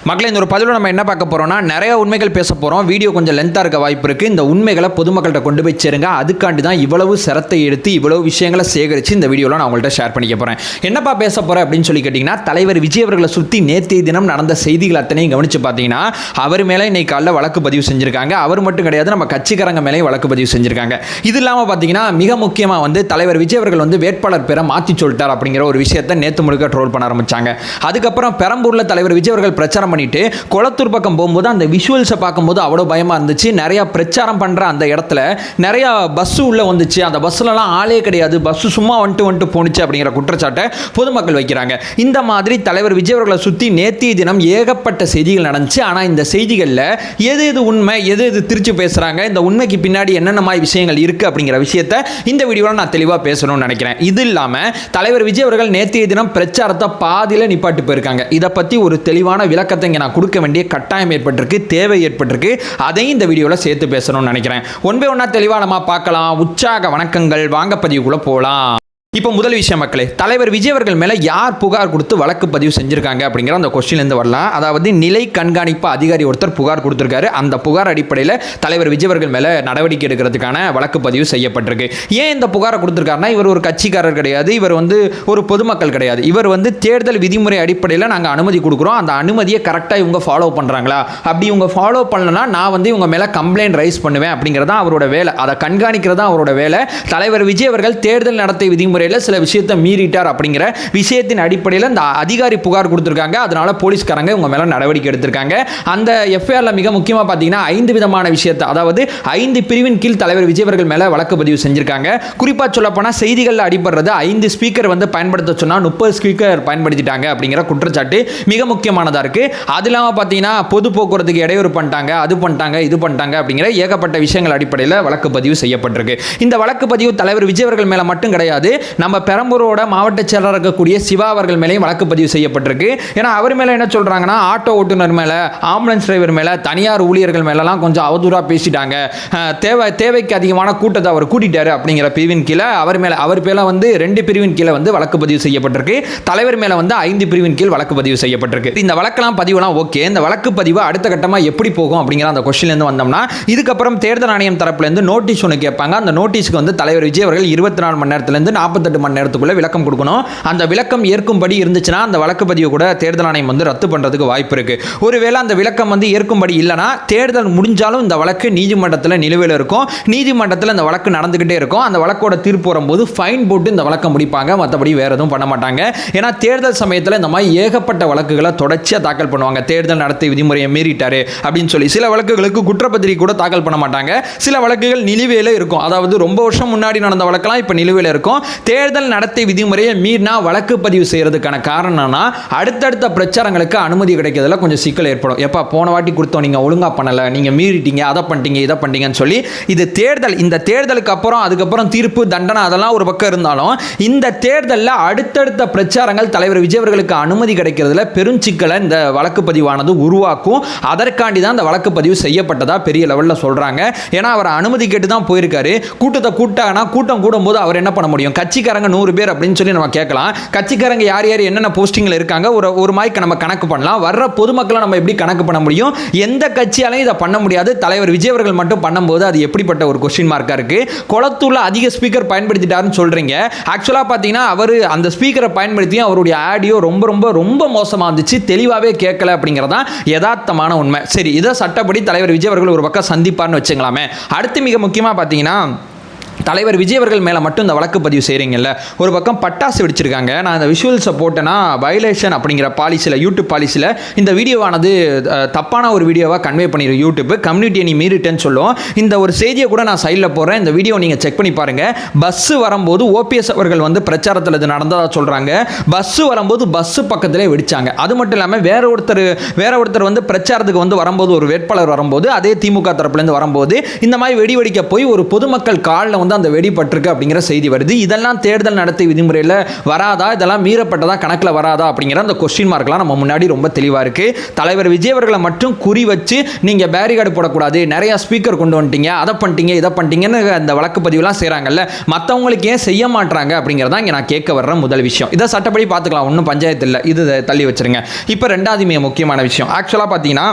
மக்களே, இந்த ஒரு பதிவில் நம்ம என்ன பார்க்க போகிறோம்னா, நிறைய உண்மைகள் பேச போகிறோம். வீடியோ கொஞ்சம் லென்த்தாக இருக்க வாய்ப்பு இருக்குது. இந்த உண்மைகளை பொதுமக்கள்கிட்ட கொண்டு போய் சேருங்க. அதுக்காண்டி தான் இவ்வளவு சிரத்தை எடுத்து இவ்வளவு விஷயங்களை சேகரித்து இந்த வீடியோவில் நான் உங்கள்கிட்ட ஷேர் பண்ணிக்க போகிறேன். என்னப்பா பேச போகிறேன் அப்படின்னு சொல்லி கேட்டிங்கன்னா, தலைவர் விஜய் அவர்களை சுற்றி நேற்றைய தினம் நடந்த செய்திகள் அத்தனையும் கவனித்து பார்த்தீங்கன்னா, அவர் மேலே இன்னைக்கு காலையில் வழக்கு பதிவு செஞ்சுருக்காங்க. அவர் மட்டும் கிடையாது, நம்ம கட்சிக்காரங்க மேலேயும் வழக்கு பதிவு செஞ்சுருக்காங்க. இது இல்லாமல் பார்த்தீங்கன்னா, மிக முக்கியமாக தலைவர் விஜய் அவர்கள் வேட்பாளர் பேரை மாற்றி சொல்லிட்டார் அப்படிங்கிற ஒரு விஷயத்தை நேற்று முழுக்க ட்ரோல் பண்ண ஆரம்பித்தாங்க. அதுக்கப்புறம் பெரம்பூரில் தலைவர் விஜய் அவர்கள் பிரச்சாரம் பண்ணிட்டு கொளத்தூர் பக்கம் போகும்போது அந்த விஷுவல்ஸை பார்க்கும்போது அவ்வளோ பயமாக இருந்துச்சு. நிறைய பிரச்சாரம் பண்ணுற அந்த இடத்துல நிறைய பஸ் உள்ள வந்துச்சு. அந்த பஸ்லலாம் ஆளே கிடையாது, பஸ் சும்மா வந்துட்டு போணுச்சு அப்படிங்கிற குற்றச்சாட்டை பொதுமக்கள் வைக்கிறாங்க. இந்த மாதிரி தலைவர் விஜய் அவர்களை சுற்றி நேற்றைய தினம் ஏகப்பட்ட செய்திகள் நடந்துச்சு. ஆனால் இந்த செய்திகளில் எது எது உண்மை, எது எது திருச்சி பேசுகிறாங்க, இந்த உண்மைக்கு பின்னாடி என்னென்ன மாதிரி விஷயங்கள் இருக்குது அப்படிங்கிற விஷயத்தை இந்த வீடியோவில் நான் தெளிவாக பேசணும்னு நினைக்கிறேன். இது இல்லாமல் தலைவர் விஜய் அவர்கள் நேற்றைய தினம் பிரச்சாரத்தை பாதியில் நிப்பாட்டு போயிருக்காங்க. இதை பற்றி ஒரு தெளிவான விளக்கத்தை இங்கே நான் கொடுக்க வேண்டிய கட்டாயம் ஏற்பட்டிருக்கு, தேவை ஏற்பட்டிருக்கு. அதையும் இந்த வீடியோவில் சேர்த்து பேசணும்னு நினைக்கிறேன். ஒன் பை ஒன்னா தெளிவாக நம்ம பார்க்கலாம். உற்சாக வணக்கங்கள், வாங்க பதிவுக்குள்ள போகலாம். இப்போ முதல் விஷயம் மக்களே, தலைவர் விஜய் அவர்கள் மேலே யார் புகார் கொடுத்து வழக்கு பதிவு செஞ்சுருக்காங்க அப்படிங்கிற அந்த கொஸ்டின்லேருந்து வரலாம். அதாவது நிலை கண்காணிப்பு அதிகாரி ஒருத்தர் புகார் கொடுத்துருக்காரு. அந்த புகார் அடிப்படையில் தலைவர் விஜய் அவர்கள் மேலே நடவடிக்கை எடுக்கிறதுக்கான வழக்கு பதிவு செய்யப்பட்டிருக்கு. ஏன் இந்த புகாரை கொடுத்துருக்காருன்னா, இவர் ஒரு கட்சிக்காரர் கிடையாது, இவர் ஒரு பொதுமக்கள் கிடையாது. இவர் தேர்தல் விதிமுறை அடிப்படையில் நாங்கள் அனுமதி கொடுக்குறோம், அந்த அனுமதியை கரெக்டாக இவங்க ஃபாலோ பண்ணுறாங்களா, அப்படி இவங்க ஃபாலோ பண்ணலன்னா நான் இவங்க மேலே கம்ப்ளைண்ட் ரைஸ் பண்ணுவேன் அப்படிங்கிறதா அவரோட வேலை. அதை கண்காணிக்கிறதா அவரோட வேலை. தலைவர் விஜய் அவர்கள் தேர்தல் நடத்தை விதிமுறை சில விஷயத்தை மீறிட்டார் அப்படிங்கிற விஷயத்தின் அடிப்படையில் இந்த அதிகாரி புகார் கொடுத்திருக்காங்க. அதனால போலீஸ்காரங்க உங்க மேல நடவடிக்கை எடுத்திருக்காங்க. அந்த எஃப்ஐஆர்ல மிக முக்கியமா பாத்தீங்கன்னா 5 விதமான விஷயத்தை, அதாவது 5 பிரிவின் கீழ் தலைவர் விஜய் அவர்கள் மேல வழக்கு பதிவு செஞ்சிருக்காங்க. குறிப்பா சொல்ல போனா செய்திகள் அடிபடுறது 5 ஸ்பீக்கர் பயன்படுத்த சொன்னா 30 ஸ்பீக்கர் பயன்படுத்திட்டாங்க அப்படிங்கிற குற்றச்சாட்டு மிக முக்கியமானதா இருக்கு. அது இல்லாம பாத்தீங்கன்னா பொது போக்குவரத்துக்கு இடையூறு பண்ணிட்டாங்க, அது பண்ணிட்டாங்க, இது பண்ணிட்டாங்க அப்படிங்கிற ஏகப்பட்ட விஷயங்கள் அடிப்படையில் வழக்கு பதிவு செய்யப்பட்டிருக்கு. இந்த வழக்கு பதிவு தலைவர் விஜய் அவர்கள் மேல மட்டும் கிடையாது, நம்ம பெரம்பூரோட மாவட்ட செயலர் இருக்கக்கூடிய சிவா அவர்கள் மேலேயும் வழக்கு பதிவு செய்யப்பட்டிருக்கு. ஏன்னா அவர் மேலே என்ன சொல்றாங்கன்னா, ஆட்டோ ஓட்டுநர் மேலே, ஆம்புலன்ஸ் டிரைவர் மேலே, தனியார் ஊழியர்கள் மேலெல்லாம் கொஞ்சம் அவதூறாக பேசிட்டாங்க, தேவைக்கு அதிகமான கூட்டத்தை அவர் கூட்டிட்டாரு அப்படிங்கிற பிரிவின் கீழே அவர் மேலே 2 பிரிவின் கீழே வழக்கு பதிவு செய்யப்பட்டிருக்கு. தலைவர் மேலே 5 பிரிவின் கீழ் வழக்கு பதிவு செய்யப்பட்டிருக்கு. இந்த வழக்கெல்லாம் பதிவுலாம் ஓகே. இந்த வழக்கு பதிவு அடுத்த கட்டமாக எப்படி போகும் அப்படிங்கிற அந்த கொஸ்டின்லேருந்து வந்தோம்னா, இதுக்கப்புறம் தேர்தல் ஆணையம் தரப்புலேருந்து நோட்டீஸ் ஒன்று கேட்பாங்க. அந்த நோட்டீஸ்க்கு தலைவர் விஜய் அவர்கள் 24 மணி நேரத்திலிருந்து 48 மணி நேரத்துக்குள்ள விளக்கம் கொடுக்கணும். அந்த விளக்கம் ஏற்கும்படி இருந்துச்சுன்னா அந்த வழக்கு பதிவு கூட தேர்தல் ஆணையம் ரத்து பண்றதுக்கு வாய்ப்பு இருக்கு. ஒருவேளை அந்த விளக்கம் ஏற்கும்படி இல்லைனா தேர்தல் முடிஞ்சாலும் இந்த வழக்கு நீதிமன்றத்தில் நிலுவையில் இருக்கும். நீதிமன்றத்தில் இந்த வழக்கு நடந்துகிட்டே இருக்கும். அந்த வழக்கோட தீர்ப்பு வரும்போது ஃபைன் போட்டு இந்த வழக்கை முடிப்பாங்க. மற்றபடி வேற எதுவும் பண்ண மாட்டாங்க. ஏன்னா தேர்தல் சமயத்தில் இந்த மாதிரி ஏகப்பட்ட வழக்குகளை தொடர்ச்சியாக தாக்கல் பண்ணுவாங்க. தேர்தல் நடத்தை விதிமுறையை மீறிட்டாரு அப்படின்னு சொல்லி சில வழக்குகளுக்கு குற்றப்பத்திரிகை கூட தாக்கல் பண்ண மாட்டாங்க. சில வழக்குகள் நிலுவையில் இருக்கும். அதாவது ரொம்ப வருஷம் முன்னாடி நடந்த வழக்கெல்லாம் இப்போ நிலுவையில் இருக்கும். தேர்தல் நடத்தை விதிமுறையை மீறினா வழக்கு பதிவு செய்யறதுக்கான காரணம்னா அடுத்தடுத்த பிரச்சாரங்களுக்கு அனுமதி கிடைக்கிறதுல கொஞ்சம் சிக்கல் ஏற்படும். எப்பா போன வாட்டி கொடுத்தோம், நீங்க ஒழுங்கா பண்ணல, நீங்க மீறிட்டீங்க, அதை பண்ணிட்டீங்க, இதை பண்ணிட்டீங்கன்னு சொல்லி இது தேர்தல். இந்த தேர்தலுக்கு அப்புறம் அதுக்கப்புறம் தீர்ப்பு, தண்டனை அதெல்லாம் ஒரு பக்கம் இருந்தாலும் இந்த தேர்தலில் அடுத்தடுத்த பிரச்சாரங்கள் தலைவர் விஜய் அவர்களுக்கு அனுமதி கிடைக்கிறதுல பெரும் சிக்கலை இந்த வழக்கு பதிவானது உருவாக்கும். அதற்காண்டி தான் இந்த வழக்கு பதிவு செய்யப்பட்டதா பெரிய லெவலில் சொல்றாங்க. ஏன்னா அவர் அனுமதி கேட்டு தான் போயிருக்காரு. கூட்டத்தை கூட்டானா கூட்டம் கூடும் போது அவர் என்ன பண்ண முடியும்? கட்சிக்காரங்க 100 பேர் அப்படின்னு சொல்லி நம்ம கேட்கலாம். கட்சிக்காரங்க யார் யார் என்னென்ன போஸ்டிங்ல இருக்காங்க ஒரு மாய்க்கு நம்ம கணக்கு பண்ணலாம். வர்ற பொதுமக்களை நம்ம எப்படி கணக்கு பண்ண முடியும்? எந்த கட்சியாலையும் இதை பண்ண முடியாது. தலைவர் விஜய் அவர்கள் மட்டும் பண்ணும்போது அது எப்படிப்பட்ட ஒரு கொஸ்டின் மார்க்கா இருக்கு. கொளத்தூர்ல அதிக ஸ்பீக்கர் பயன்படுத்திட்டாருன்னு சொல்றீங்க. ஆக்சுவலா பாத்தீங்கன்னா அவர் அந்த ஸ்பீக்கரை பயன்படுத்தி அவருடைய ஆடியோ ரொம்ப ரொம்ப ரொம்ப மோசமா இருந்துச்சு, தெளிவாவே கேட்கல அப்படிங்கறதா யதார்த்தமான உண்மை. சரி, இதை சட்டப்படி தலைவர் விஜய் அவர்கள் ஒரு பக்கம் சந்திப்பார்னு வச்சுக்கலாமே. அடுத்து மிக முக்கியமா பாத்தீங்கன்னா, தலைவர் விஜய் அவர்கள் மேலே மட்டும் இந்த வழக்கு பதிவு செய்கிறீங்கல்ல, ஒரு பக்கம் பட்டாசு வெடிச்சிருக்காங்க. நான் இந்த விஷுவல்ஸை போட்டேன்னா வயலேஷன் அப்படிங்கிற பாலிசியில், யூடியூப் பாலிசியில் இந்த வீடியோவானது தப்பான ஒரு வீடியோவாக கன்வே பண்ணிடும் யூடியூப். கம்யூனிட்டியை நீ மீறிட்டேன்னு சொல்லுவோம். இந்த ஒரு செய்தியை கூட நான் சைடில் போடுறேன். இந்த வீடியோ நீங்கள் செக் பண்ணி பாருங்கள். பஸ்ஸு வரும்போது ஓபிஎஸ் அவர்கள் பிரச்சாரத்தில் இது நடந்ததாக சொல்கிறாங்க. பஸ்ஸு வரும்போது பஸ்ஸு பக்கத்திலே வெடிச்சாங்க. அது மட்டும் இல்லாமல் வேற ஒருத்தர் பிரச்சாரத்துக்கு வரும்போது, ஒரு வேட்பாளர் வரும்போது, அதே திமுக தரப்புலேருந்து வரும்போது இந்த மாதிரி வெடிக்க போய் ஒரு பொதுமக்கள் காலில் வந்து அந்த வெடிபட்டிருக்கு அப்படிங்கிற செய்தி வருது. இதெல்லாம் தேர்தல் நடத்தை விதிமுறையில் வராதா, இதெல்லாம் மீறப்பட்டதா, கணக்கில் வராதா அப்படிங்கிற அந்த கொஸ்டின் மார்க்லாம் நம்ம முன்னாடி ரொம்ப தெளிவாக இருக்கு. தலைவர் விஜய் அவர்களை மட்டும் குறி வச்சு நீங்க பேரிகார்டு போடக்கூடாது, நிறைய ஸ்பீக்கர் கொண்டு வந்துட்டீங்க, அதை பண்ணிட்டீங்க இதை பண்ணிட்டீங்கன்னு அந்த வழக்கு பதிவுலாம் செய்கிறாங்கல்ல, மற்றவங்களுக்கு ஏன் செய்ய மாட்டாங்க அப்படிங்கிறதா இங்கே நான் கேட்க வர்ற முதல் விஷயம். இதை சட்டப்படி பார்த்துக்கலாம், ஒன்றும் பஞ்சாயத்து இல்லை, இது தள்ளி வச்சிருங்க. இப்போ ரெண்டாவது மிக முக்கியமான விஷயம், ஆக்சுவலாக பார்த்தீங்கன்னா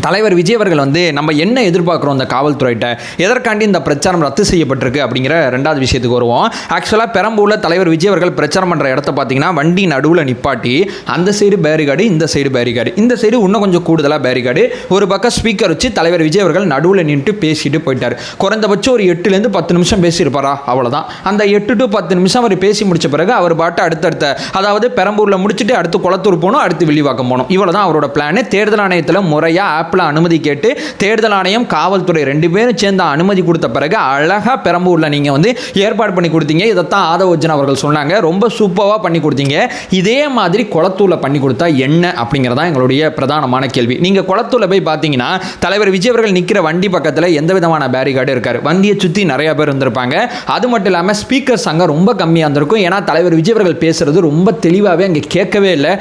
தலைவர் விஜய் அவர்கள் வந்து நம்ம என்ன எதிர்பார்க்குறோம் இந்த காவல்துறையிட்ட, எதற்காண்டி இந்த பிரச்சாரம் ரத்து செய்யப்பட்டிருக்கு அப்படிங்கிற ரெண்டாவது விஷயத்துக்கு வருவோம். ஆக்சுவலாக பெரம்பூரில் தலைவர் விஜய் அவர்கள் பிரச்சாரம் பண்ணுற இடத்த பார்த்தீங்கன்னா வண்டி நடுவில் நிப்பாட்டி அந்த சைடு பேரிகார்டு, இந்த சைடு பேரிகார்டு, இந்த சைடு இன்னும் கொஞ்சம் கூடுதலாக பேரிகார்டு, ஒரு பக்கம் ஸ்பீக்கர் வச்சு தலைவர் விஜய் அவர்கள் நடுவில் நின்று பேசிட்டு போயிட்டார். குறைந்தபட்சம் ஒரு 8லேருந்து 10 நிமிஷம் பேசியிருப்பாரா, அவ்வளோதான். அந்த 8 to 10 நிமிஷம் அவர் பேசி முடிச்ச பிறகு அவர் பாட்டு அடுத்தடுத்த, அதாவது பெரம்பூரில் முடிச்சுட்டு அடுத்து குளத்தூர் போகணும், அடுத்து வில்லிவாக்கம் போகணும், இவ்வளோ தான் அவரோட பிளான். தேர்தல் ஆணையத்தில் முறையாக ஆப்பில் அனுமதி கேட்டு தேர்தல் ஆணையம் காவல்துறை 2 பேரும் சேர்ந்து அனுமதி கொடுத்த பிறகு அழகா பெரம்பூரில் நீங்கள் வந்து ஏற்பாடு பண்ணி கொடுத்தீங்க. இதைத்தான் ஆதவர்ஜன் அவர்கள் சொன்னாங்க, ரொம்ப சூப்பராக பண்ணி கொடுத்தீங்க. இதே மாதிரி குளத்தூரில் பண்ணி கொடுத்தா என்ன அப்படிங்கிறதா எங்களுடைய பிரதானமான கேள்வி. நீங்கள் குளத்தூரில் போய் பார்த்தீங்கன்னா தலைவர் விஜய் அவர்கள் நிற்கிற வண்டி பக்கத்தில் எந்த விதமான பேரிகார்டு இருக்காரு, வண்டியை சுற்றி நிறைய பேர் இருந்திருப்பாங்க. அது மட்டும் இல்லாமல் ஸ்பீக்கர்ஸ் அங்கே ரொம்ப கம்மியாக இருந்திருக்கும். ஏன்னா தலைவர் விஜய் அவர்கள் பேசுறது ரொம்ப தெளிவாகவே அங்கே கேட்கவே இல்லை,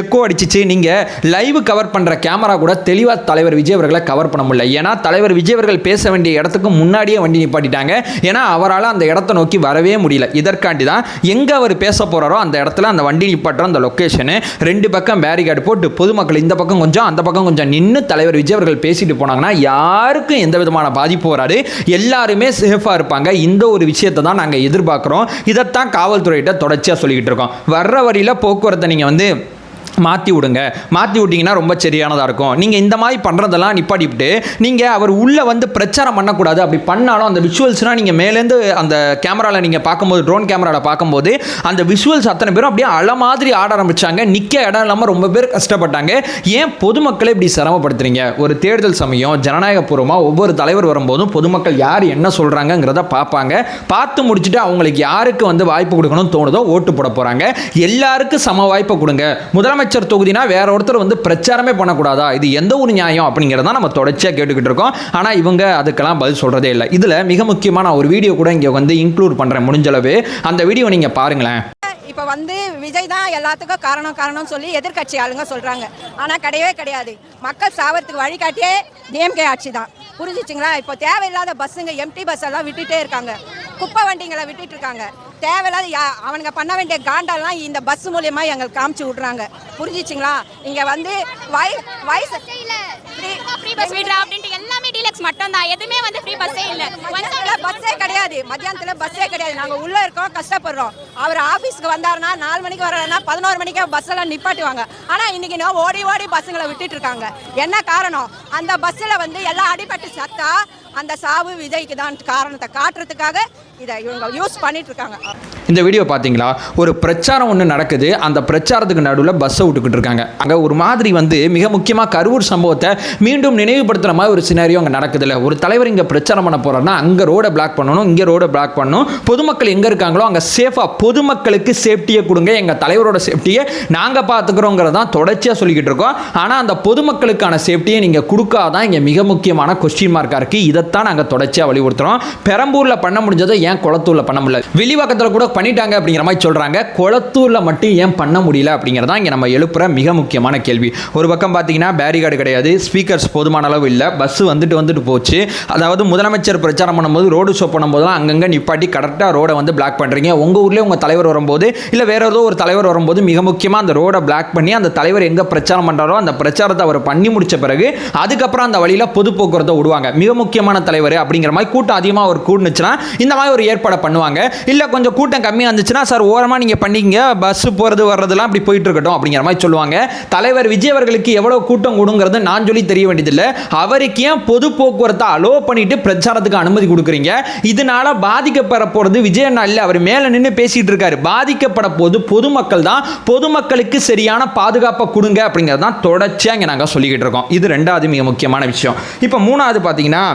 எக்கோ அடிச்சிச்சு. நீங்கள் லைவ் கவர் பண்ணுற கேமரா கூட தெளிவாக தலைவர் விஜய் அவர்களை கவர் பண்ண முடியல. ஏன்னா தலைவர் விஜய் அவர்கள் பேச வேண்டிய இடத்துக்கு முன்னாடியே வண்டி நிப்பாட்டிட்டாங்க. ஏன்னா அவரால் அந்த இடத்தை நோக்கி வரவே முடியல. இதற்காண்டி தான் எங்கே அவர் பேச போறாரோ அந்த இடத்துல அந்த வண்டி நிப்பாட்டுற அந்த லொக்கேஷனு 2 பக்கம் பேரிகார்டு போட்டு பொதுமக்கள் இந்த பக்கம் கொஞ்சம் அந்த பக்கம் கொஞ்சம் நின்று தலைவர் விஜய் அவர்கள் பேசிட்டு போனாங்கன்னா யாருக்கும் எந்த விதமான பாதிப்பு வராது, எல்லாருமே சேஃபாக இருப்பாங்க. இந்த ஒரு விஷயத்தை தான் நாங்கள் எதிர்பார்க்குறோம். இதைத்தான் காவல்துறையிட்ட தொடர்ச்சியாக சொல்லிக்கிட்டு இருக்கோம். வர்ற வழியில் போக்குவரத்தை நீங்கள் வந்து மாற்றி விடுங்க, மாற்றி விட்டிங்கன்னா ரொம்ப சரியானதாக இருக்கும். நீங்கள் இந்த மாதிரி பண்ணுறதெல்லாம் நிப்பாட்டிவிட்டு நீங்கள் அவர் உள்ளே வந்து பிரச்சாரம் பண்ணக்கூடாது. அப்படி பண்ணாலும் அந்த விஷுவல்ஸ்னால் நீங்கள் மேலேருந்து அந்த கேமராவில் நீங்கள் பார்க்கும்போது, ட்ரோன் கேமராவில் பார்க்கும்போது அந்த விஷுவல்ஸ் அத்தனை பேரும் அப்படியே அலை மாதிரி ஆட ஆரம்பித்தாங்க. நிற்க இடம் இல்லாமல் ரொம்ப பேர் கஷ்டப்பட்டாங்க. ஏன் பொதுமக்களை இப்படி சிரமப்படுத்துறீங்க? ஒரு தேர்தல் சமயம் ஜனநாயகபூர்வமாக ஒவ்வொரு தலைவர் வரும்போதும் பொதுமக்கள் யார் என்ன சொல்கிறாங்கங்கிறத பார்ப்பாங்க. பார்த்து முடிச்சுட்டு அவங்களுக்கு யாருக்கு வந்து வாய்ப்பு கொடுக்கணும்னு தோணுதோ ஓட்டு போட போகிறாங்க. எல்லாருக்கும் சம வாய்ப்பை கொடுங்க. முதலமைச்சர் தொகுதினா வேற ஒருத்தர் வந்து பிரச்சாரமே பண்ணக்கூடாதா, இது எந்த ஒரு நியாயம் அப்படிங்கிறத நம்ம தொடர்ச்சியாக கேட்டுக்கிட்டு இருக்கோம். ஆனால் இவங்க அதுக்கெல்லாம் பதில் சொல்றதே இல்லை. இதில் மிக முக்கியமான ஒரு வீடியோ கூட இங்கே வந்து இன்க்ளூட் பண்ணுறேன், முடிஞ்சளவு அந்த வீடியோ நீங்கள் பாருங்களேன். இப்போ வந்து விஜய் தான் எல்லாத்துக்கும் காரணம் சொல்லி எதிர்கட்சி ஆளுங்க சொல்றாங்க. ஆனால் கிடையவே கிடையாது. மக்கள் சாவறதுக்கு வழிகாட்டியே டிஎம்கே ஆட்சி தான். புரிஞ்சிச்சிங்களா? இப்போ தேவையில்லாத பஸ்ஸுங்க, எம்டி பஸ் எல்லாம் விட்டுட்டே இருக்காங்க, குப்பை வண்டிங்களை விட்டுட்டு இருக்காங்க. தேவையில்லாத அவனுங்க பண்ண வேண்டிய காண்டெல்லாம் இந்த பஸ் மூலியமா எங்களுக்கு காமிச்சு விடுறாங்க. புரிஞ்சிச்சிங்களா? இங்க வந்து வயசு எல்லாமே டீலக்ஸ் மட்டும் தான், எதுவுமே வந்து ஃப்ரீ பஸ்ஸே இல்ல. பஸ்ஸே கிடையாது, மத்தியானத்துல பஸ்ஸே கிடையாது. நாங்க உள்ள இருக்கோம், கஷ்டப்படுறோம். அவர் ஆபீஸ்க்கு வந்தாருன்னா 4 மணிக்கு வரலன்னா 11 மணிக்கே பஸ் எல்லாம் நிப்பாட்டுவாங்க. ஆனா இன்னைக்கு ஓடி ஓடி பஸ்ஸுங்களை விட்டுட்டு இருக்காங்க. என்ன காரணம்? அந்த பஸ்ல வந்து எல்லாம் அடிபட்டு சத்தா அந்த சாவு விஜய்க்கு தான் காரணத்தை காட்டுறதுக்காக இதை இவங்க யூஸ் பண்ணிட்டு இருக்காங்க. இந்த வீடியோ பார்த்தீங்களா? ஒரு பிரச்சாரம் ஒன்று நடக்குது, அந்த பிரச்சாரத்துக்கு நடுவில் பஸ்ஸை விட்டுக்கிட்டு இருக்காங்க. அங்கே ஒரு மாதிரி வந்து மிக முக்கியமாக கரூர் சம்பவத்தை மீண்டும் நினைவுபடுத்துகிற மாதிரி ஒரு சினாரியோ அங்கே நடக்குதுல்ல. ஒரு தலைவர் இங்கே பிரச்சாரம் பண்ண போகிறாருன்னா அங்கே ரோடை பிளாக் பண்ணணும், இங்கே ரோடை பிளாக் பண்ணணும். பொதுமக்கள் எங்கே இருக்காங்களோ அங்கே சேஃபாக பொதுமக்களுக்கு சேஃப்டியை கொடுங்க, எங்கள் தலைவரோட சேஃப்டியை நாங்கள் பார்த்துக்கிறோங்கிறதான் தொடர்ச்சியாக சொல்லிக்கிட்டு இருக்கோம். ஆனால் அந்த பொதுமக்களுக்கான சேஃப்டியை நீங்கள் கொடுக்காதான் இங்கே மிக முக்கியமான கொஸ்டின் மார்க்காக இருக்குது. இதைத்தான் நாங்கள் தொடர்ச்சியாக வலியுறுத்துறோம். பெரம்பூரில் பண்ண முடிஞ்சதை ஏன் குளத்தூரில் பண்ண முடியல? வில்லிவாக்கத்தில் கூட பண்ணிட்டாங்க அப்படிங்கிற மாதிரி சொல்கிறாங்க. குளத்தூரில் மட்டும் ஏன் பண்ண முடியல அப்படிங்கிறதா இங்கே நம்ம எழுப்புகிற மிக முக்கியமான கேள்வி. ஒரு பக்கம் பார்த்தீங்கன்னா பேரிகார்டு கிடையாது, ஸ்பீக்கர்ஸ் போதுமான அளவு இல்லை, பஸ் வந்துட்டு போச்சு. அதாவது முதலமைச்சர் பிரச்சாரம் பண்ணும்போது, ரோடு ஷோ பண்ணும்போதெல்லாம் அங்கங்கே நிப்பாட்டி கரெக்டாக ரோடை வந்து பிளாக் பண்ணுறீங்க. உங்கள் ஊர்லேயே உங்கள் தலைவர் வரும்போது இல்லை வேற ஏதோ ஒரு தலைவர் வரும்போது மிக முக்கியமாக அந்த ரோடை பிளாக் பண்ணி அந்த தலைவர் எங்கே பிரச்சாரம் பண்ணுறாரோ அந்த பிரச்சாரத்தை அவர் பண்ணி முடிச்ச பிறகு அதுக்கப்புறம் அந்த வழியில் பொது போக்குவரத்தை விடுவாங்க. மிக முக்கியமான தலைவர் அப்படிங்கிற மாதிரி கூட்டம் அதிகமாக ஒரு கூடுனுச்சுன்னா இந்த மாதிரி ஒரு ஏற்பாடு பண்ணுவாங்க. இல்லை கொஞ்சம் கூட்டம் கம்மியாக இருந்துச்சுன்னா சார் ஓரமாக நீங்கள் பண்ணிங்க, பஸ் போகிறது வர்றதெல்லாம் அப்படி போயிட்டு இருக்கட்டும் அப்படிங்கிற மாதிரி சொல்லுவாங்க. தலைவர் விஜய் அவர்களுக்கு எவ்வளோ கூட்டம் கூடுங்கிறது நான் சொல்லி தெரிய வேண்டியதில்லை. அவருக்கு ஏன் பொது போக்குவரத்தை அலோ பண்ணிட்டு பிரச்சாரத்துக்கு அனுமதி கொடுக்குறீங்க? இதனால பாதிக்கப்பட போகிறது விஜய் அண்ணா இல்லை, அவர் மேலே நின்று பேசிட்டு இருக்காரு. பாதிக்கப்பட போது பொதுமக்கள் தான். பொதுமக்களுக்கு சரியான பாதுகாப்பை கொடுங்க அப்படிங்கிறது தான் தொடர்ச்சியாக இங்கே நாங்கள் சொல்லிக்கிட்டு இருக்கோம். இது ரெண்டாவது மிக முக்கியமான விஷயம். இப்போ மூணாவது பார்த்தீங்கன்னா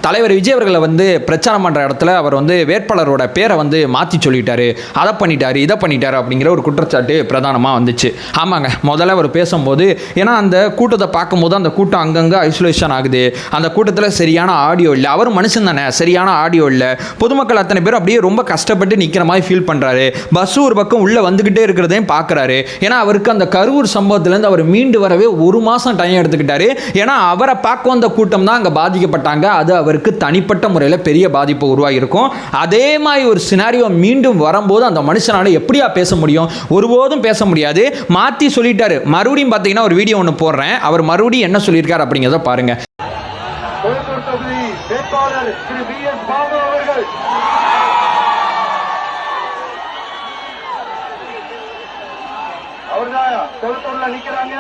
தலைவர் விஜய் அவர்களை வந்து பிரச்சாரம் பண்ணுற இடத்துல அவர் வந்து வேட்பாளரோட பேரை வந்து மாற்றி சொல்லிட்டாரு. பண்ணிட்டாரு, அதை பண்ணிட்டாரு, இதை பண்ணிட்டாரு அப்படிங்கிற ஒரு குற்றச்சாட்டு பிரதானமாக வந்துச்சு. ஆமாங்க, முதல்ல அவர் பேசும்போது ஏன்னா அந்த கூட்டத்தை பார்க்கும்போது அந்த கூட்டம் அங்கங்கே ஐசோலேஷன் ஆகுது, அந்த கூட்டத்தில் சரியான ஆடியோ இல்லை, அவர் மனுஷன் தானே, சரியான ஆடியோ இல்லை, பொதுமக்கள் அத்தனை பேரும் அப்படியே ரொம்ப கஷ்டப்பட்டு நிற்கிற மாதிரி ஃபீல் பண்ணுறாரு. பஸ் ஒரு பக்கம் உள்ளே வந்துக்கிட்டே இருக்கிறதையும் பார்க்குறாரு. ஏன்னா அவருக்கு அந்த கரூர் சம்பவத்திலேருந்து அவர் மீண்டு வரவே 1 மாதம் டைம் எடுத்துக்கிட்டாரு. ஏன்னா அவரை பார்க்க வந்த கூட்டம் தான் அங்கே பாதிக்கப்பட்டாங்க. அது அவருக்கு தனிப்பட்ட முறையில் பெரிய பாதிப்பு உருவாகியிருக்கும். அதே மாதிரி ஒரு சினாரியோ மீண்டும் வரும்போது அந்த மனுஷனால எப்படியா பேச முடியும்? ஒருபோதும் பேச முடியாது. மாற்றி சொல்லிட்டாரு. மறுபடியும் பார்த்தீங்கன்னா ஒரு வீடியோ ஒன்று போடுறேன். அவர் மறுபடியும் என்ன சொல்லியிருக்காரு அப்படிங்கிறத பாருங்க. வேட்பாளர் திரு V.S. பாபு அவர்கள் அவர்தான் தொழுத்தூர்ல நிக்கிறாங்க.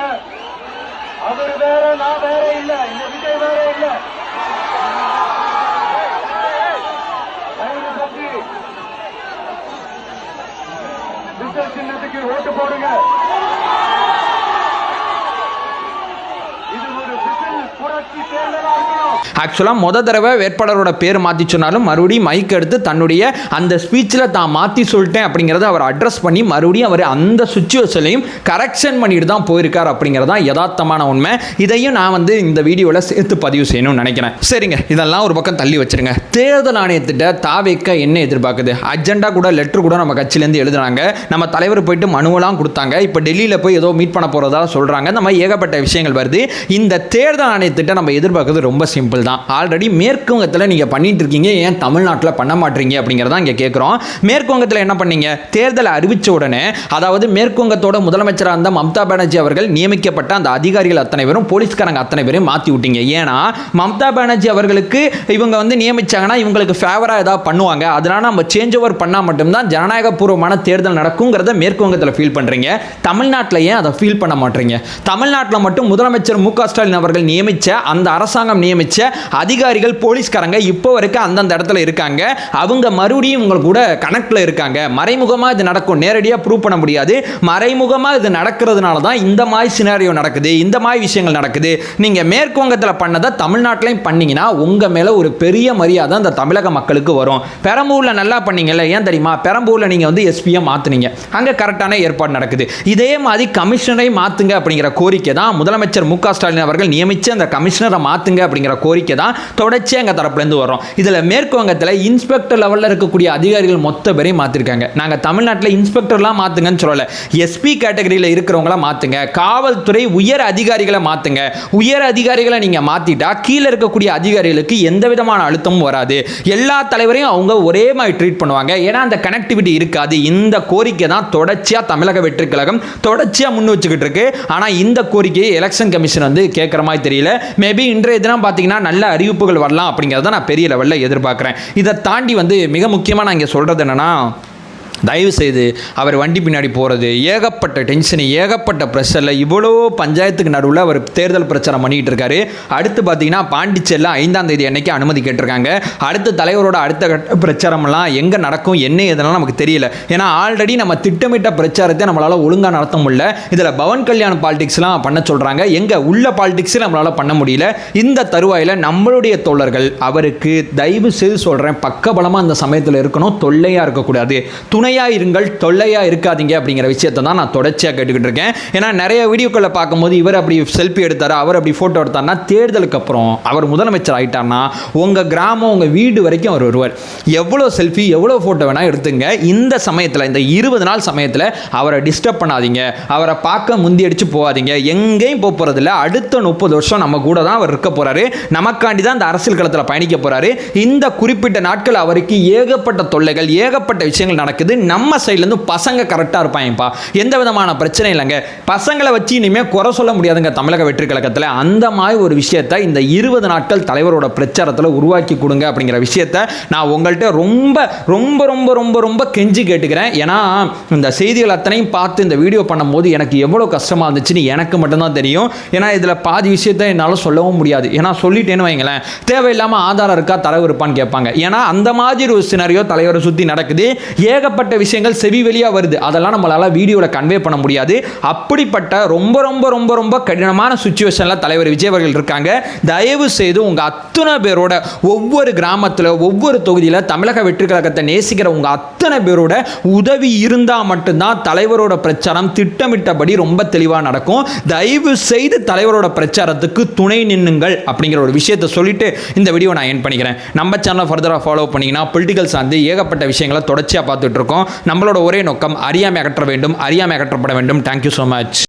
அவர் வேற, நான் வேற இல்ல, இந்த விஜய் வேற இல்ல. சின்னத்துக்கு ஓட்டு போடுங்க. இது ஒரு புரட்சி தேர்தலா இருக்கணும். ஆக்சுவலாக மொதல் தடவை வேட்பாளரோட பேர் மாற்றி சொன்னாலும் மறுபடியும் மைக் எடுத்து தன்னுடைய அந்த ஸ்பீச்சில் தான் மாற்றி சொல்லிட்டேன் அப்படிங்கிறத அவர் அட்ரஸ் பண்ணி மறுபடியும் அவர் அந்த சுச்சுவேஷனையும் கரெக்ஷன் பண்ணிட்டு தான் போயிருக்கார் அப்படிங்கிறதான் யதார்த்தமான உண்மை. இதையும் நான் வந்து இந்த வீடியோவில் சேர்த்து பதிவு செய்யணும்னு நினைக்கிறேன். சரிங்க, இதெல்லாம் ஒரு பக்கம் தள்ளி வச்சிருங்க. தேர்தல் ஆணையத்திட்ட தாவேக்க என்ன எதிர்பார்க்குது? அஜெண்டா கூட லெட்டர் கூட நம்ம கட்சியிலேருந்து எழுதுனாங்க. நம்ம தலைவர் போயிட்டு மனுவெல்லாம் கொடுத்தாங்க. இப்போ டெல்லியில் போய் ஏதோ மீட் பண்ண போகிறதா சொல்கிறாங்க. இந்த மாதிரி ஏகப்பட்ட விஷயங்கள் வருது. இந்த தேர்தல் ஆணையத்திட்ட நம்ம எதிர்பார்க்குறது ரொம்ப சிம்பிள் தான். ஆல்ரெடி மேற்கு வங்கத்தில் நீங்கள் பண்ணிட்டு இருக்கீங்க, ஏன் தமிழ்நாட்டில் பண்ண மாட்டீங்க அப்படிங்கிறத இங்கே கேட்குறோம். மேற்கு வங்கத்தில் என்ன பண்ணீங்க? தேர்தலை அறிவித்த உடனே, அதாவது மேற்கு வங்கத்தோட முதலமைச்சராக இருந்த மம்தா பானர்ஜி அவர்கள் நியமிக்கப்பட்ட அந்த அதிகாரிகள் அத்தனை பேரும், போலீஸ்காரங்க அத்தனை பேரும் மாற்றி விட்டீங்க. ஏன்னா மம்தா பானர்ஜி அவர்களுக்கு இவங்க வந்து நியமிச்சாங்கன்னா இவங்களுக்கு ஃபேவராக ஏதாவது பண்ணுவாங்க. அதனால நம்ம சேஞ்ச் ஓவர் பண்ணால் மட்டும்தான் ஜனநாயகபூர்வமான தேர்தல் நடக்குங்கிறத மேற்கு வங்கத்தில் ஃபீல் பண்ணுறீங்க. தமிழ்நாட்டில் ஏன் அதை ஃபீல் பண்ண மாட்டீங்க? தமிழ்நாட்டில் மட்டும் முதலமைச்சர் மு க ஸ்டாலின் அவர்கள் நியமித்த அந்த அரசாங்கம் நியமித்த அதிகாரிகள், போலீஸ்காரங்க இப்போ வரைக்கும் அந்தந்த இடத்துல இருக்காங்க. அவங்க மறுபடியும் உங்க கூட கனெக்ட்ல இருக்காங்க. மறைமுகமா இது நடக்கும், நேரடியாக ப்ரூவ் பண்ண முடியாது. மறைமுகமா இது நடக்கிறதுனால தான் இந்த மாதிரி சினாரியோ நடக்குது, இந்த மாதிரி விஷயங்கள் நடக்குது. நீங்க மேற்கு வங்கத்தில் பண்ணதை தமிழ்நாட்டிலையும் பண்ணீங்கன்னா உங்க மேல ஒரு பெரிய மரியாதை அந்த தமிழக மக்களுக்கு வரும். பெரம்பூர்ல நல்லா பண்ணீங்கல்ல, ஏன் தெரியுமா? பெரம்பூர்ல நீங்க வந்து எஸ்பியை மாத்துனீங்க, அங்க கரெக்டான ஏற்பாடு நடக்குது. இதே மாதிரி கமிஷனரை மாத்துங்க அப்படிங்கிற கோரிக்கை தான் முதலமைச்சர் மு க ஸ்டாலின் அவர்கள் நியமிச்சு அந்த கமிஷனரை மாத்துங்க அப்படிங்கிற கோரிக்கை தான் தொடர்ச்சியாக எங்கள் தரப்புலேருந்து வரும். இதில் மேற்கு வங்கத்தில் இன்ஸ்பெக்டர் லெவலில் இருக்கக்கூடிய அதிகாரிகள் மொத்த பேரையும் மாற்றிருக்காங்க. நாங்கள் தமிழ்நாட்டில் இன்ஸ்பெக்டர்லாம் மாற்றுங்கன்னு சொல்லலை, எஸ்பி கேட்டகரியில் இருக்கிறவங்கள மாற்றுங்க, காவல்துறை உயர் அதிகாரிகளை மாற்றுங்க. உயர் அதிகாரிகளை நீங்கள் மாற்றிட்டா கீழே இருக்கக்கூடிய அதிகாரிகளுக்கு எந்த விதமான அழுத்தமும் வராது. எல்லா தலைவரையும் அவங்க ஒரே மாதிரி ட்ரீட் பண்ணுவாங்க. ஏன்னா அந்த கனெக்டிவிட்டி இருக்காது. இந்த கோரிக்கை தான் தொடர்ச்சியாக தமிழக வெற்றி கழகம் தொடர்ச்சியாக முன் வச்சுக்கிட்டு இருக்கு. ஆனால் இந்த கோரிக்கையை எலெக்ஷன் கமிஷன் வந்து கேட்குற மாதிரி தெரியல. மேபி இன்றைய தினம் பார்த்தீங்கன்னா நல்ல அறிவிப்புகள் வரலாம் அப்படிங்கிறத நான் பெரிய லெவலில் எதிர்பார்க்குறேன். இதை தாண்டி வந்து மிக முக்கியமாக நான் இங்கே சொல்கிறது என்னென்னா, தயவு செய்து அவர் வண்டி பின்னாடி போகிறது, ஏகப்பட்ட டென்ஷன், ஏகப்பட்ட ப்ரெஷரில் இவ்வளோ பஞ்சாயத்துக்கு நடுவில் அவர் தேர்தல் பிரச்சாரம் பண்ணிகிட்டு இருக்காரு. அடுத்து பார்த்தீங்கன்னா பாண்டிச்சேரியில் 5ஆம் தேதி அன்னைக்கு அனுமதி கேட்டிருக்காங்க. அடுத்து தலைவரோட அடுத்த கட்ட பிரச்சாரம்லாம் எங்கே நடக்கும், என்ன எதனால நமக்கு தெரியல. ஏன்னா ஆல்ரெடி நம்ம திட்டமிட்ட பிரச்சாரத்தை நம்மளால் ஒழுங்காக நடத்த முடியல. இதில் பவன் கல்யாண் பாலிடிக்ஸ்லாம் பண்ண சொல்கிறாங்க. எங்கே உள்ள பாலிடிக்ஸை நம்மளால் பண்ண முடியல. இந்த தருவாயில் நம்மளுடைய தோழர்கள் அவருக்கு தயவு செய்து சொல்கிறேன், பக்கபலமாக அந்த சமயத்தில் இருக்கணும், தொல்லையாக இருக்கக்கூடாது. துணையாக இருங்கள், தொல்லையாக இருக்காதீங்க அப்படிங்கிற விஷயத்தை தான் நான் தொடர்ச்சியாக கேட்டுக்கிட்டு இருக்கேன். ஏன்னா நிறைய வீடியோக்களை பார்க்கும்போது இவர் அப்படி செல்ஃபி எடுத்தார், அவர் அப்படி ஃபோட்டோ எடுத்தார்னா, தேர்தலுக்கு அப்புறம் அவர் முதலமைச்சர் ஆகிட்டார்னா உங்கள் கிராமம், உங்கள் வீடு வரைக்கும் அவர் வருவார். எவ்வளோ செல்ஃபி, எவ்வளோ ஃபோட்டோ வேணால் எடுத்துங்க. இந்த சமயத்தில், இந்த 20 நாள் சமயத்தில் அவரை டிஸ்டர்ப் பண்ணாதீங்க, அவரை பார்க்க முந்தி அடித்து போகாதீங்க. எங்கேயும் போகிறதில்ல. அடுத்த 30 வருஷம் நம்ம கூட தான் அவர் இருக்க போகிறாரு. நமக்காண்டி தான் இந்த அரசியல் களத்தில் பயணிக்க போகிறாரு. இந்த குறிப்பிட்ட நாட்கள் அவருக்கு ஏகப்பட்ட தொல்லைகள், ஏகப்பட்ட விஷயங்கள் நடக்குது. நம்ம சைட்லேருந்து பசங்க கரெக்டாக இருப்பாங்கப்பா, எந்த விதமான பிரச்சனை இல்லைங்க. பசங்களை வச்சு இனிமேல் குறை சொல்ல முடியாதுங்க தமிழக வெற்றி கழகத்தில். அந்த மாதிரி ஒரு விஷயத்தை இந்த 20 நாட்கள் தலைவரோட பிரச்சாரத்தில் உருவாக்கி கொடுங்க அப்படிங்கிற விஷயத்தை நான் உங்கள்கிட்ட ரொம்ப ரொம்ப ரொம்ப ரொம்ப ரொம்ப கெஞ்சி கேட்டுக்கிறேன். ஏன்னா இந்த செய்திகள் அத்தனையும் பார்த்து இந்த வீடியோ பண்ணும்போது எனக்கு எவ்வளோ கஷ்டமாக இருந்துச்சுன்னு எனக்கு மட்டும்தான் தெரியும். ஏன்னா இதில் பாதி விஷயத்தை என்னால் சொல்லவும் முடியாது. ஏன்னா சொல்லிட்டேன்னு வைங்களேன், தேவையில்லாமல் ஆதாரம் இருக்கா, தலைவர் இருப்பான்னு கேட்பாங்க. ஏன்னா அந்த மாதிரி ஒரு சினாரியோ தலைவரை சுற்றி நடக்குது. ஏகப்பட்ட ஏகப்பட்ட விஷயங்கள் செவி வெளியா வருது, அதெல்லாம் நம்மளால வீடியோல கன்வே பண்ண முடியாது. அப்படிப்பட்ட ரொம்ப ரொம்ப ரொம்ப ரொம்ப கடினமான சுச்சுவேஷன்ல தலைவர் விஜய் அவர்கள் இருக்காங்க. தயவு செய்து உங்க அத்தனை பேரோட ஒவ்வொரு கிராமத்துல ஒவ்வொரு தொகுதியில தமிழக வெற்றி கழகத்தை நேசிக்கிற உங்க அத்தனை பேரோட உதவி இருந்தா மட்டும்தான் தலைவரோட பிரச்சாரம் திட்டமிட்டபடி ரொம்ப தெளிவா நடக்கும். தயவு செய்து தலைவரோட பிரச்சாரத்துக்கு துணை நின்னுங்கள் அப்படிங்கிற ஒரு விஷயத்தை சொல்லிட்டு இந்த வீடியோ நான் எண்ட் பண்ணிக்கிறேன். நம்ம சேனலை ஃபர்தரா ஃபாலோ பண்ணீங்கன்னா பொலிட்டிக்கல் சார்ந்து ஏகப்பட்ட விஷயங்களை தொடர்ச்சியா பார்த்துட்டு இருக்கோம். நம்மளோட ஒரே நோக்கம் அறியாமை அகற்ற வேண்டும், அறியாமை அகற்றப்பட வேண்டும். Thank you so much.